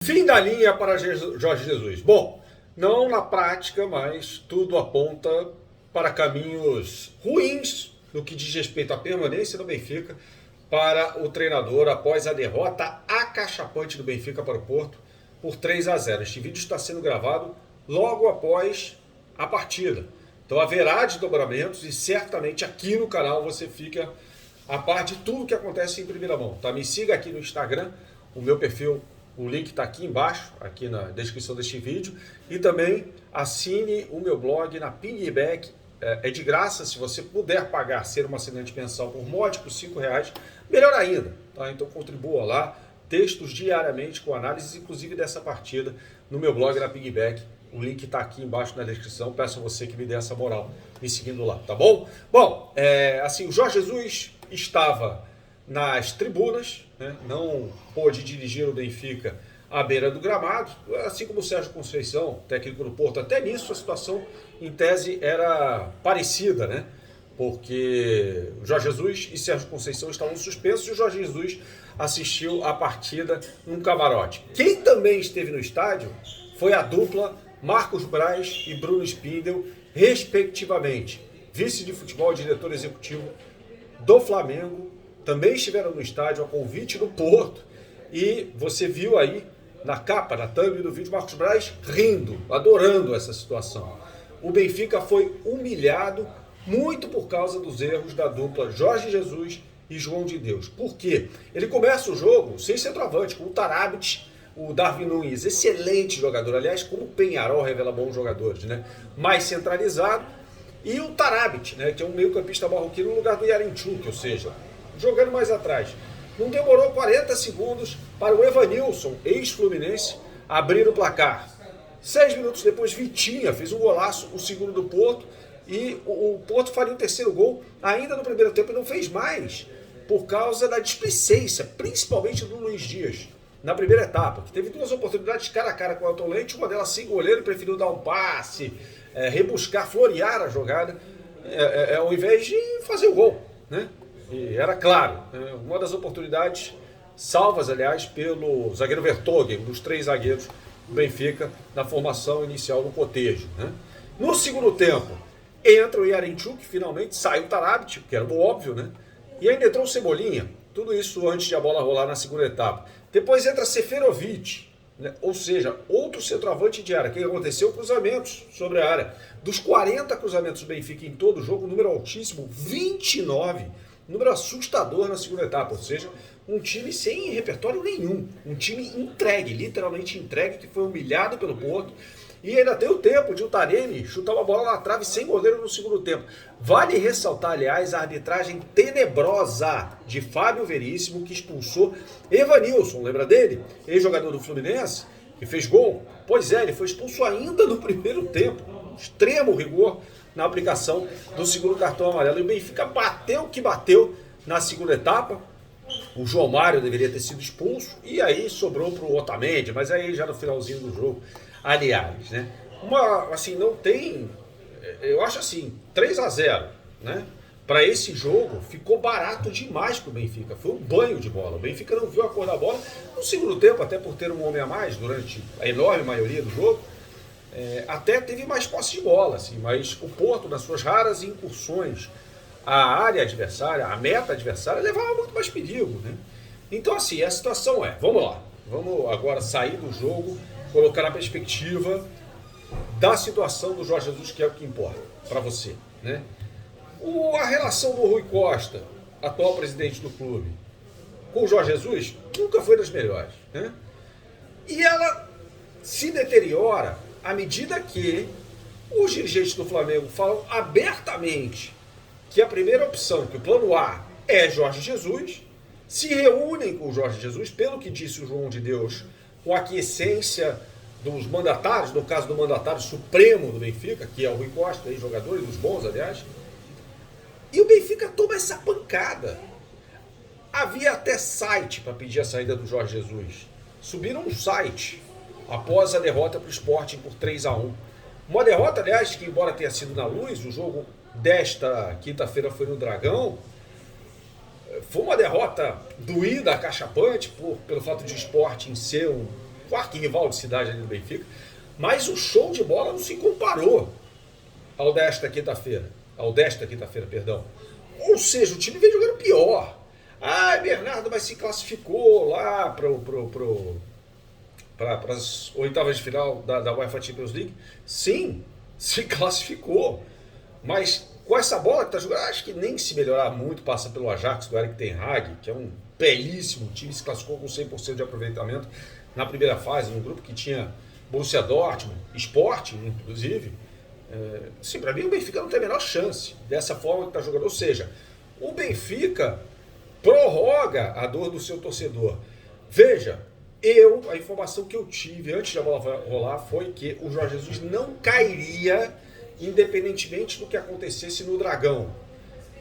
Fim da linha para Jorge Jesus. Bom, não na prática, mas tudo aponta para caminhos ruins no que diz respeito à permanência do Benfica para o treinador após a derrota acachapante do Benfica para o Porto por 3-0. Este vídeo está sendo gravado logo após a partida. Então haverá desdobramentos e certamente aqui no canal você fica a par de tudo que acontece em primeira mão. Tá? Me siga aqui no Instagram, o meu perfil, o link está aqui embaixo, aqui na descrição deste vídeo. E também assine o meu blog na Piggyback. É de graça, se você puder pagar, ser uma assinante mensal por módicos R$5, melhor ainda. Tá? Então contribua lá, textos diariamente com análises, inclusive dessa partida, no meu blog na Piggyback. O link está aqui embaixo na descrição. Peço a você que me dê essa moral me seguindo lá, tá bom? Bom, assim, o Jorge Jesus estava nas tribunas, né? Não pôde dirigir o Benfica à beira do gramado, assim como o Sérgio Conceição, técnico do Porto. Até nisso a situação, em tese, era parecida, né? Porque o Jorge Jesus e Sérgio Conceição estavam suspensos e o Jorge Jesus assistiu a partida num camarote. Quem também esteve no estádio foi a dupla Marcos Braz e Bruno Spindel, respectivamente, vice de futebol e diretor executivo do Flamengo. Também estiveram no estádio a convite do Porto e você viu aí na capa, na thumb do vídeo, Marcos Braz rindo, adorando essa situação. O Benfica foi humilhado muito por causa dos erros da dupla Jorge Jesus e João de Deus. Por quê? Ele começa o jogo sem centroavante, com o Tarabt, o Darwin Nunes, excelente jogador, aliás, como o Penharol revela bons jogadores, né? Mais centralizado, e o Tarabt, né, que é um meio-campista marroquino no lugar do Yarenchuk, ou seja, jogando mais atrás. Não demorou 40 segundos para o Evanilson, ex-Fluminense, abrir o placar. 6 minutos depois, Vitinha fez um golaço, o segundo do Porto, e o Porto faria o terceiro gol ainda no primeiro tempo e não fez mais, por causa da displicência, principalmente do Luiz Dias, na primeira etapa, que teve duas oportunidades cara a cara com o Elton Leite, uma delas sem goleiro, preferiu dar um passe, rebuscar, florear a jogada, ao invés de fazer o gol, né? E era claro, uma das oportunidades salvas, aliás, pelo zagueiro Vertonghen, um dos 3 zagueiros do Benfica na formação inicial do cotejo, né? No segundo tempo, entra o Yarenchuk, finalmente sai o Tarabt, que era o óbvio, né? E ainda entrou o Cebolinha, tudo isso antes de a bola rolar na segunda etapa. Depois entra Seferovic, né? Ou seja, outro centroavante de área. O que aconteceu? Cruzamentos sobre a área. Dos 40 cruzamentos do Benfica em todo o jogo, um número altíssimo, 29, número assustador na segunda etapa. Ou seja, um time sem repertório nenhum, um time entregue, literalmente entregue, que foi humilhado pelo Porto. E ainda deu tempo de o Taremi chutar uma bola na trave sem goleiro no segundo tempo. Vale ressaltar, aliás, a arbitragem tenebrosa de Fábio Veríssimo, que expulsou Evanilson, lembra dele? Ex-jogador do Fluminense, que fez gol. Pois é, ele foi expulso ainda no primeiro tempo. Extremo rigor na aplicação do segundo cartão amarelo. E o Benfica bateu o que bateu na segunda etapa. O João Mário deveria ter sido expulso e aí sobrou para o Otamendi, mas aí já no finalzinho do jogo. Aliás, né? Assim, não tem. Eu acho assim, 3-0, né? Para esse jogo, ficou barato demais para o Benfica. Foi um banho de bola. O Benfica não viu a cor da bola no segundo tempo, até por ter um homem a mais durante a enorme maioria do jogo. Até teve mais posse de bola, assim, mas o Porto, nas suas raras incursões à área adversária, à meta adversária, levava muito mais perigo, né? Então, assim, a situação vamos lá, vamos agora sair do jogo, colocar na perspectiva da situação do Jorge Jesus, que é o que importa para você, né? A relação do Rui Costa, atual presidente do clube, com o Jorge Jesus nunca foi das melhores, né? E ela se deteriora à medida que os dirigentes do Flamengo falam abertamente que a primeira opção, que o plano A é Jorge Jesus, se reúnem com o Jorge Jesus, pelo que disse o João de Deus, com a aquiescência dos mandatários, no caso do mandatário supremo do Benfica, que é o Rui Costa, ex-jogador e dos bons, aliás, e o Benfica toma essa pancada. Havia até site para pedir a saída do Jorge Jesus. Subiram um site após a derrota para o Sporting por 3-1. Uma derrota, aliás, que embora tenha sido na Luz, o jogo desta quinta-feira foi no Dragão, foi uma derrota doída, acachapante, pelo fato de o Sporting ser o arquirrival de cidade ali do Benfica, mas o show de bola não se comparou ao desta quinta-feira, perdão. Ou seja, o time vem jogando pior. Ah, Bernardo, mas se classificou lá para as oitavas de final da UEFA Champions League. Sim, se classificou. Mas com essa bola que está jogando, acho que nem se melhorar muito, passa pelo Ajax do Erik ten Hag, que é um belíssimo time, se classificou com 100% de aproveitamento na primeira fase, num grupo que tinha Borussia Dortmund, Sport, inclusive. Sim, para mim o Benfica não tem a menor chance dessa forma que está jogando. Ou seja, o Benfica prorroga a dor do seu torcedor. Veja, a informação que eu tive antes da bola rolar foi que o Jorge Jesus não cairia independentemente do que acontecesse no Dragão.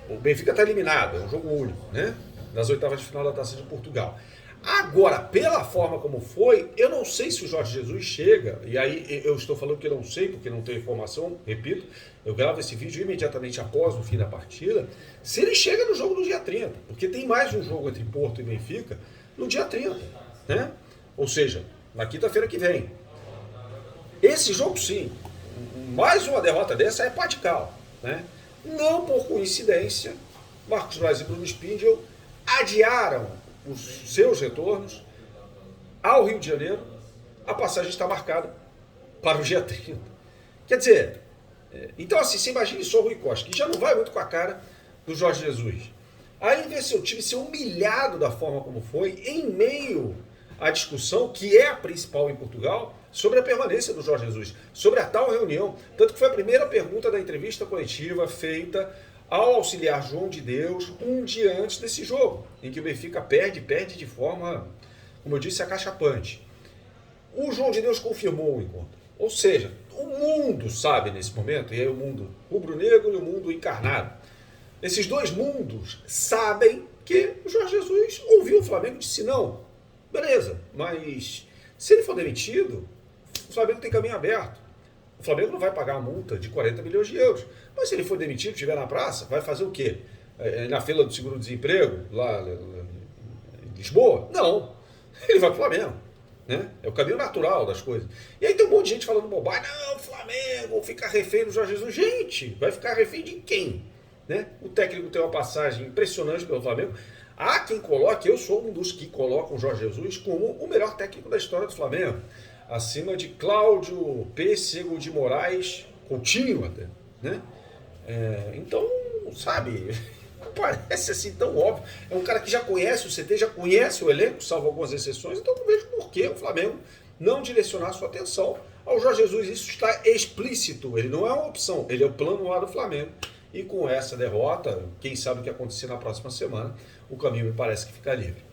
O Benfica está eliminado, é um jogo único, né? Das oitavas de final da Taça de Portugal. Agora, pela forma como foi, eu não sei se o Jorge Jesus chega, e aí eu estou falando que eu não sei, porque não tenho informação, repito, eu gravo esse vídeo imediatamente após o fim da partida, se ele chega no jogo do dia 30, porque tem mais um jogo entre Porto e Benfica no dia 30, né? Ou seja, na quinta-feira que vem. Esse jogo, sim, mais uma derrota dessa é padical, né? Não por coincidência, Marcos Braz e Bruno Spindel adiaram os seus retornos ao Rio de Janeiro. A passagem está marcada para o dia 30. Quer dizer, então assim, você imagine só o Rui Costa, que já não vai muito com a cara do Jorge Jesus. Aí vê seu time ser humilhado da forma como foi, em meio à discussão, que é a principal em Portugal, sobre a permanência do Jorge Jesus, sobre a tal reunião. Tanto que foi a primeira pergunta da entrevista coletiva feita ao auxiliar João de Deus um dia antes desse jogo, em que o Benfica perde de forma, como eu disse, acachapante. O João de Deus confirmou o encontro. Ou seja, o mundo sabe nesse momento, e aí o mundo rubro-negro e o mundo encarnado, esses dois mundos sabem que o Jorge Jesus ouviu o Flamengo e disse não, beleza, mas se ele for demitido, o Flamengo tem caminho aberto. O Flamengo não vai pagar a multa de 40 milhões de euros. Mas se ele for demitido, estiver na praça, vai fazer o quê? Na fila do seguro-desemprego, lá em Lisboa? Não. Ele vai para o Flamengo. Né? É o caminho natural das coisas. E aí tem um monte de gente falando bobagem. Não, o Flamengo fica refém do Jorge Jesus. Gente, vai ficar refém de quem? Né? O técnico tem uma passagem impressionante pelo Flamengo. Há quem coloque, eu sou um dos que colocam o Jorge Jesus como o melhor técnico da história do Flamengo. Acima de Cláudio Pêssego de Moraes, Coutinho até, né? Então, sabe, parece assim tão óbvio. É um cara que já conhece o CT, já conhece o elenco, salvo algumas exceções, então não vejo por que o Flamengo não direcionar sua atenção ao Jorge Jesus. Isso está explícito, ele não é uma opção, ele é o plano A do Flamengo. E com essa derrota, quem sabe o que acontecer na próxima semana, o caminho me parece que fica livre.